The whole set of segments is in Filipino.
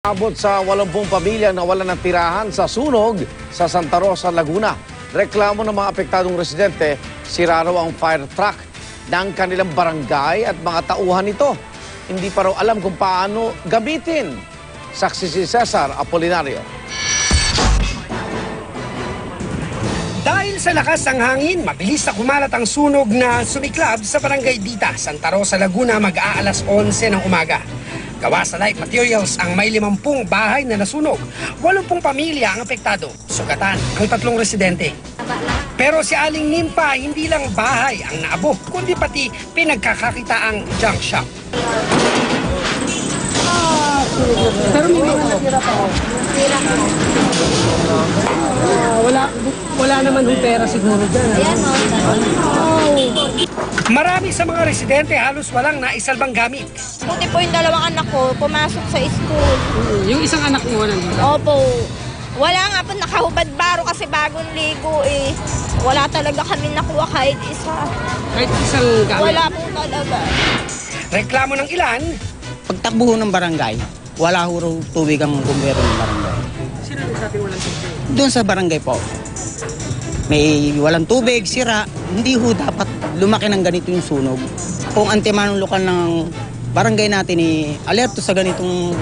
Abot sa 80 pamilya na wala ng tirahan sa sunog sa Santa Rosa, Laguna. Reklamo ng mga apektadong residente, sira raw ang fire truck ng kanilang barangay at mga tauhan nito. Hindi pa raw alam kung paano gamitin. Saksi si Cesar Apolinario. Dahil sa lakas ng hangin, mabilis na kumalat ang sunog na sumiklab sa barangay Dita, Santa Rosa, Laguna mag-aalas 11 ng umaga. Gawa sa light materials ang may 50 bahay na nasunog. 80 pamilya ang apektado. Sugatan ang 3 residente. Pero si Aling Nimpa, hindi lang bahay ang naabot, kundi pati pinagkakakitaang junk shop. Pero may mga natira pa ako. Wala naman yung pera siguro dyan. Marami sa mga residente halos walang naisalbang gamit. Buti po yung 2 anak ko pumasok sa school. Yung isang anak mo nandito? Opo. Wala nga po, nakahubad baro kasi bagong ligo eh. Wala talaga kami nakuha kahit isa. Kahit isang gamit? Wala po talaga. Reklamo ng ilan, Pagtakbo ho ng barangay, wala ho raw tubig ang bumbero ng barangay. Sino nagsabing walang tubig? Doon sa barangay po, may walang tubig, sira. Hindi ho dapat lumaki ng ganito yung sunog. Kung antemanong lokal ng barangay natin alerto sa ganitong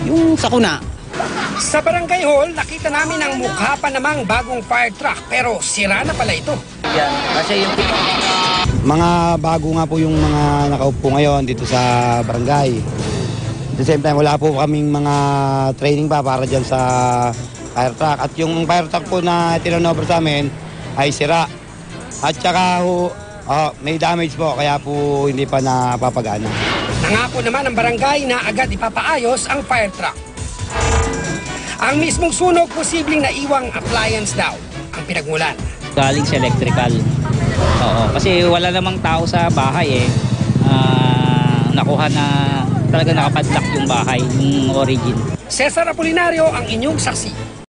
yung sakuna. sa barangay hall, nakita namin ang mukha pa namang bagong fire truck pero sira na pala ito. Mga bago nga po yung mga nakaupo ngayon dito sa barangay. At the same time, wala po kaming mga training pa para dyan sa fire truck. At yung fire truck po na tinanover sa amin ay sira. At saka may damage po, kaya po hindi pa napapagana. Nangako naman ang barangay na agad ipapaayos ang fire truck. Ang mismong sunog, posibleng naiwang appliance daw ang pinagmulan. Galing sa electrical. Oo, kasi wala namang tao sa bahay eh. Nakuha na talaga nakapadlock yung bahay, yung origin. Cesar Apolinario ang inyong saksi.